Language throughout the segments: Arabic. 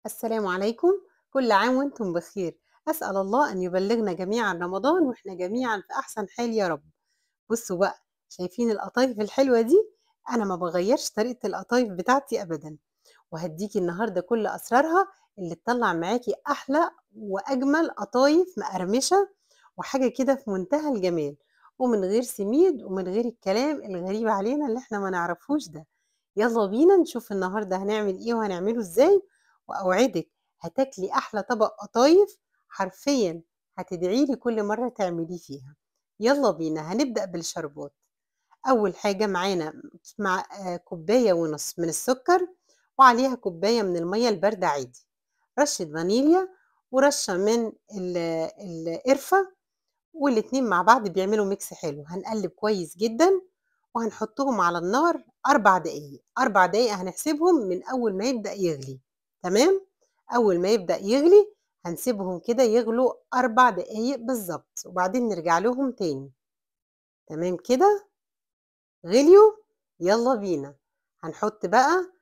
السلام عليكم. كل عام وانتم بخير. أسأل الله أن يبلغنا جميعا رمضان وإحنا جميعا في أحسن حال يا رب. بصوا بقى، شايفين القطايف الحلوة دي؟ أنا ما بغيرش طريقة القطايف بتاعتي أبدا، وهديكي النهاردة كل أسرارها اللي تطلع معاكي أحلى وأجمل قطايف مقرمشة وحاجة كده في منتهى الجمال، ومن غير سميد ومن غير الكلام الغريب علينا اللي احنا ما نعرفوش ده. يلا بينا نشوف النهاردة هنعمل ايه وهنعمله ازاي، وأوعدك هتاكلي أحلى طبق قطايف حرفيا، هتدعيلي كل مرة تعمليه فيها. يلا بينا هنبدأ بالشربات. أول حاجة معانا كوباية ونص من السكر، وعليها كوباية من المية الباردة عادي، رشة فانيليا ورشة من القرفة، والاتنين مع بعض بيعملوا ميكس حلو. هنقلب كويس جدا وهنحطهم على النار 4 دقايق. 4 دقايق هنحسبهم من أول ما يبدأ يغلي. تمام. أول ما يبدأ يغلي هنسيبهم كده يغلوا 4 دقايق بالظبط، وبعدين نرجع لهم تاني. تمام كده، غليوا. يلا بينا هنحط بقى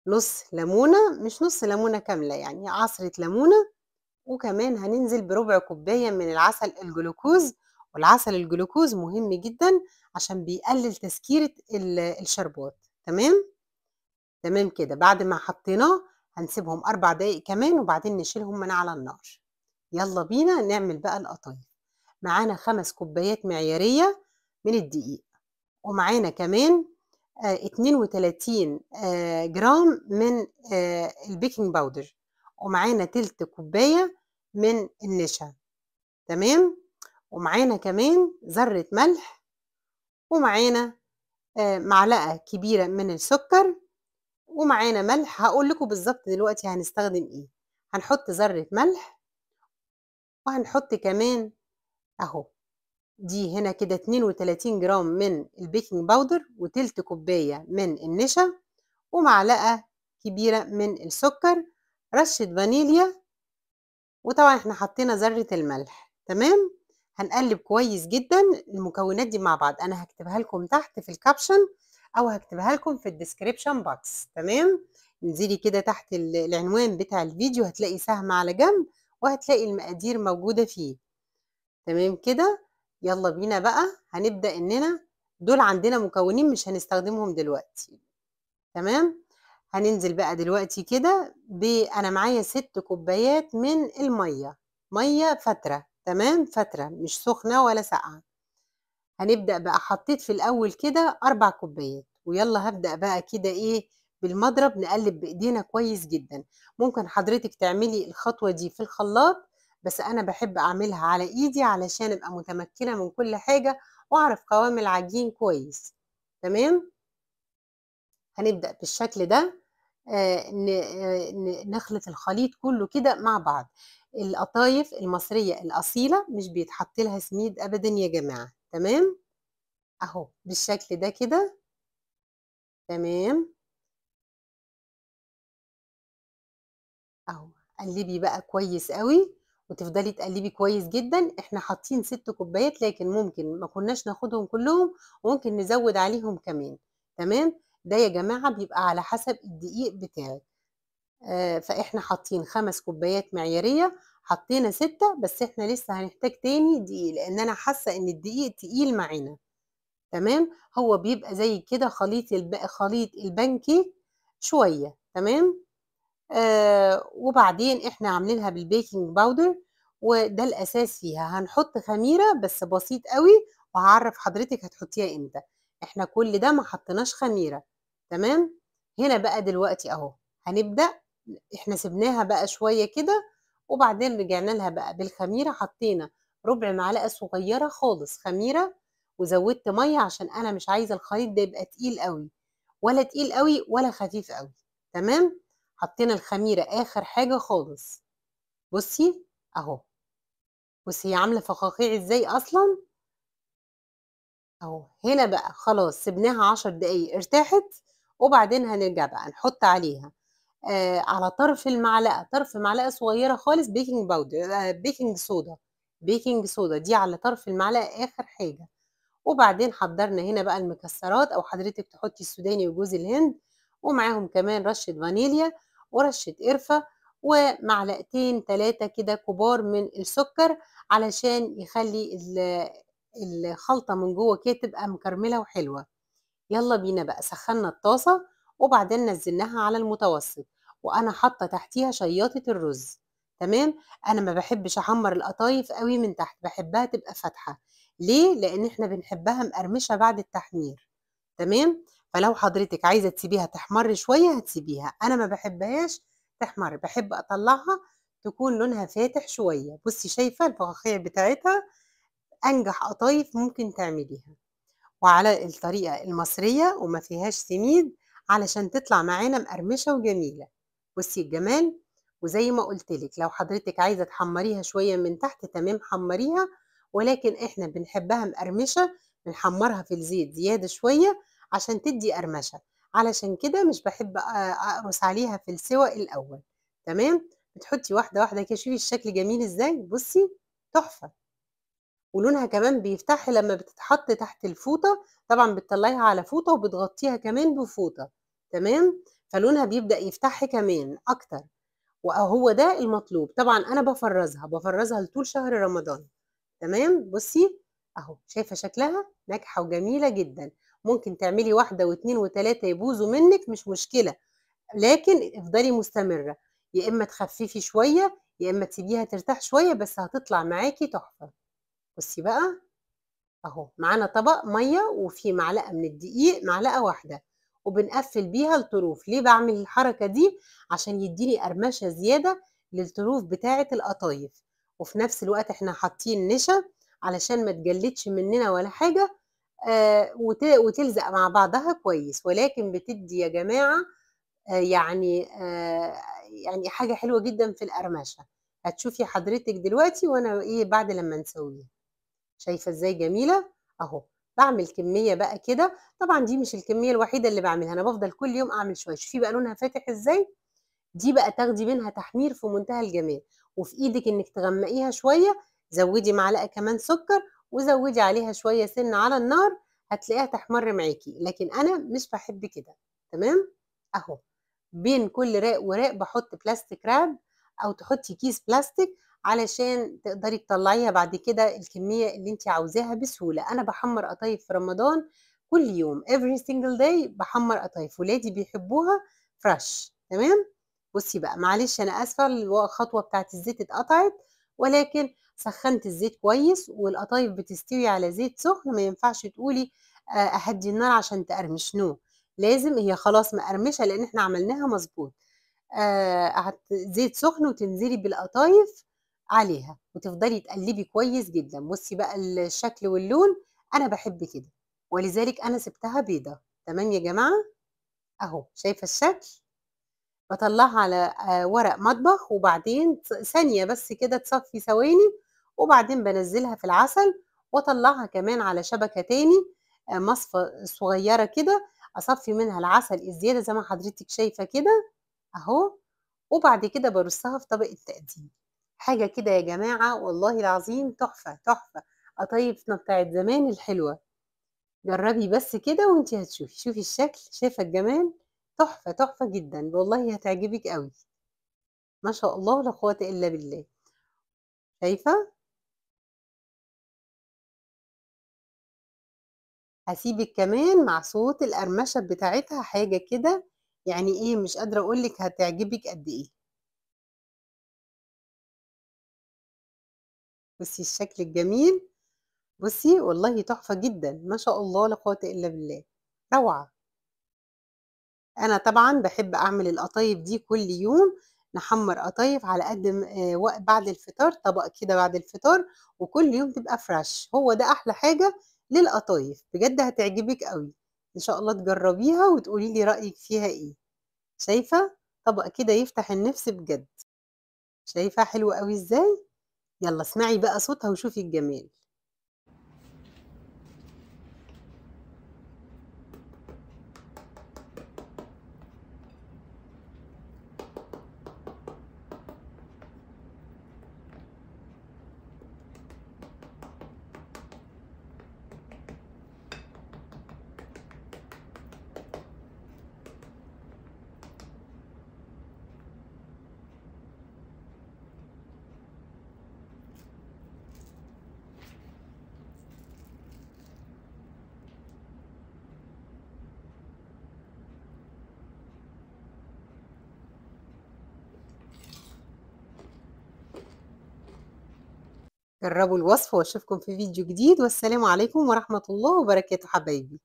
نص ليمونة، مش نص ليمونة كاملة، يعني عصرة ليمونة، وكمان هننزل بربع كوباية من العسل الجلوكوز. والعسل الجلوكوز مهم جدا عشان بيقلل تسكيرة الشربات. تمام. تمام كده، بعد ما حطيناه هنسيبهم 4 دقايق كمان وبعدين نشيلهم من على النار. يلا بينا نعمل بقى القطايف. معانا 5 كوبايات معيارية من الدقيق، ومعانا كمان 32 جرام من البيكنج باودر، ومعانا تلت كوباية من النشا. تمام. ومعانا كمان ذرة ملح، ومعانا معلقة كبيرة من السكر، ومعانا ملح. هقول لكم بالظبط دلوقتي هنستخدم ايه. هنحط ذرة ملح، وهنحط كمان اهو، دي هنا كده 32 جرام من البيكنج باودر وتلت كوباية من النشا، ومعلقة كبيرة من السكر، رشة فانيليا، وطبعا احنا حطينا ذرة الملح. تمام. هنقلب كويس جدا المكونات دي مع بعض. انا هكتبها لكم تحت في الكابشن او هكتبها لكم في الديسكريبشن بوكس. تمام. انزلي كده تحت العنوان بتاع الفيديو، هتلاقي سهم على جنب وهتلاقي المقادير موجودة فيه. تمام كده. يلا بينا بقى هنبدأ اننا دول عندنا مكونين مش هنستخدمهم دلوقتي. تمام. هننزل بقى دلوقتي كده أنا معايا 6 كوبايات من المية، مية فترة. تمام، فترة مش سخنة ولا ساقعة. هنبدأ بقى، حطيت في الأول كده 4 كوبايات، ويلا هبدأ بقى كده إيه، بالمضرب نقلب بإيدينا كويس جدا. ممكن حضرتك تعملي الخطوة دي في الخلاط، بس أنا بحب أعملها على إيدي علشان أبقى متمكنة من كل حاجة وأعرف قوام العجين كويس. تمام. هنبدأ بالشكل ده، نخلط الخليط كله كده مع بعض. القطايف المصرية الأصيلة مش بيتحط لها سميد أبدا يا جماعة. تمام. أهو بالشكل ده كده. تمام. أهو قلبي بقى كويس قوي، وتفضلي تقلبي كويس جدا. احنا حاطين 6 كوبايات لكن ممكن ما كناش ناخدهم كلهم وممكن نزود عليهم كمان. تمام. ده يا جماعة بيبقى على حسب الدقيق بتاعك. فإحنا حاطين 5 كوبايات معيارية، حطينا 6، بس إحنا لسه هنحتاج تاني دقيق لإن أنا حاسة إن الدقيق تقيل معانا. تمام. هو بيبقى زي كده خليط البانكيك شوية. تمام. وبعدين إحنا عاملينها بالبيكنج باودر، وده الأساس فيها. هنحط خميرة بس بسيط أوي، وهاعرّف حضرتك هتحطيها إمتى. إحنا كل ده ما حطيناش خميرة. تمام. هنا بقى دلوقتي أهو هنبدأ. إحنا سِبناها بقى شوية كده، وبعدين رجعنا لها بقى بالخميرة. حطينا ربع معلقة صغيرة خالص خميرة، وزوّدت مَيّة عشان أنا مش عايزة الخليط ده يبقى تقيل أوي، ولا تقيل أوي ولا خفيف أوي. تمام. حطينا الخميرة آخر حاجة خالص. بُصّي أهو، بُصّي هي عاملة فقاقيع إزاي أصلًا. أهو هنا بقى خلاص سِبناها 10 دقايق ارتاحت، وبعدين هنرجع بقى نحط عليها على طرف المعلقة، طرف معلقة صغيرة خالص baking powder baking soda، baking soda دي على طرف المعلقة آخر حاجة. وبعدين حضّرنا هنا بقى المكسرات، أو حضرتِك تحطّي السوداني وجوز الهند، ومعاهم كمان رشة فانيليا ورشة قرفة، ومعلقتين 3 كده كبار من السكر علشان يخلّي الخلطة من جوّه كده تبقى مكرملة وحلوة. يالّا بينا بقى، سخّنا الطاسة وبعدين نزّلناها على المتوسط، وأنا حاطة تحتيها شيّاطة الرز، تمام. أنا ما باحبش أحمّر القطايف أوي من تحت، باحبها تبقى فاتحة. ليه؟ لإن إحنا بنحبها مقرمشة بعد التحمير، تمام. فلو حضرتِك عايزة تسيبيها تحمَر شوية هتسيبيها، أنا ما باحبهاش تحمَر، باحب أطلّعها تكون لونها فاتح شوية. بُصّي شايفة الفقاقيع بتاعتها أنجح قطايف ممكن تعمليها. وعلى الطريقة المصرية وما فيهاش سميد علشان تطلع معانا مقرمشة وجميلة. بُصّي الجمال، وزي ما قُلت لِك لو حضرتِك عايزة تحمّريها شوية من تحت تمام حمّريها، ولكن إحنا بنحبها مقرمشة، بنحمّرها في الزيت زيادة شوية عشان تدّي قرمشة، علشان كده مش باحب أقرُص عليها في السِوَى الأول، تمام. بتحطّي واحدة، واحدة كده شوفي الشكل جميل إزاي، بُصّي تحفة. ولونها كمان بيفتح لمّا بتتحط تحت الفوطة، طبعًا بتطلّعيها على فوطة وبتغطّيها كمان بفوطة، تمام. فلونها بيبدأ يفتح كمان أكتر، وهو ده المطلوب. طبعًا أنا بافرّزها لطول شهر رمضان، تمام. بُصّي أهو، شايفة شكلها؟ ناجحة وجميلة جدًا. ممكن تعملي واحدة و2 و3 يبوظوا منِّك مش مشكلة، لكن افضلي مستمرة، يا إمّا تخفّفي شوية، يا إمّا تسيبيها ترتاح شوية، بس هتطلع معاكِ تحفة. بُصّي بقى أهو، معانا طبق مَيّة وفيه معلقة من الدقيق، معلقة واحدة، وبنقفّل بيها الطروف. ليه باعمل الحركة دي؟ عشان يدّيني قرمشة زيادة للطروف بتاعة القطايف، وفي نفس الوقت إحنا حاطين نشا علشان ما تجلّدش مننا ولا حاجة، وتلزق مع بعضها كويس، ولكن بتدّي يا جماعة يعني حاجة حلوة جدًا في القرمشة. هتشوفي حضرتِك دلوقتي وأنا إيه بعد لمّا نسويها. شايفة إزاي جميلة؟ أهو، باعمل كمية بقى كده. طبعًا دي مش الكمية الوحيدة اللي باعملها، أنا بافضل كل يوم أعمل شوية. شوفي بقى لونها فاتح إزاي؟ دي بقى تاخدي منها تحمير في منتهى الجمال، وفي إيدِك إنِّك تغمّقيها شوية، زوّدي معلقة كمان سُكّر، وزوّدي عليها شوية سِمنة على النار، هتلاقيها تحمَر معاكِ، لكن أنا مش باحب كده، تمام؟ أهو، بين كل راق وراق باحُط بلاستيك wrap أو تحُطّي كيس بلاستيك علشان تقدري تطلّعيها بعد كده الكمية اللي أنتِ عاوزاها بسهولة. أنا باحمّر قطايف في رمضان كل يوم every single day باحمّر قطايف، ولادي بيحبوها fresh، تمام؟ بُصّي بقى، معلش أنا آسفة الخطوة بتاعة الزيت اتقطعت، ولكن سخّنت الزيت كويس والقطايف بتستوي على زيت سُخن. ما ينفعش تقولي أهدّي النار عشان تقرمش no، لازم هي خلاص مقرمشة لإن إحنا عملناها مضبوط. زيت سُخن وتنزلي بالقطايف عليها وتفضلي تقلّبي كويس جدًا. بُصّي بقى الشكل واللون، أنا باحب كده، ولذلك أنا سِبتها بيضا، تمام يا جماعة؟ أهو، شايفة الشكل؟ باطلّعها على ورق مطبخ وبعدين ثانية بس كده تصفّي ثواني، وبعدين بانزّلها في العسل واطلّعها كمان على شبكة تاني، مصفى صغيّرة كده، أصفّي منها العسل الزيادة زي ما حضرتِك شايفة كده أهو، وبعد كده بارُصّها في طبق التقديم. حاجة كده يا جماعة والله العظيم تحفة، تحفة، قطايفنا بتاعة زمان الحلوة. جرّبي بس كده وأنتِ هتشوفي، شوفي الشكل، شايفة الجمال؟ تحفة، تحفة جدًا، والله هتعجبِك أوي. ما شاء الله لا قوة إلا بالله، شايفة؟ هاسيبِك كمان مع صوت القرمشة بتاعتها حاجة كده يعني إيه مش قادرة أقول لِك هتعجبِك قد إيه. بُصّي الشكل الجميل، بُصّي والله تحفة جدًا، ما شاء الله لا قوة إلا بالله، روعة. أنا طبعًا باحب أعمل القطايف دي كل يوم، نحمّر قطايف على قد م بعد الفطار، طبق كده بعد الفطار، وكل يوم تبقى fresh. هو ده أحلى حاجة للقطايف، بجد هتعجبِك أوي. إن شاء الله تجرّبيها وتقولي لي رأيِك فيها إيه. شايفة؟ طبق كده يفتح النِفس بجد. شايفة حلو أوي إزاي؟ يالّا اسمعي بقى صوتها وشوفي الجمال. جربوا الوصفة واشوفكم في فيديو جديد، والسلام عليكم ورحمة الله وبركاته حبايبي.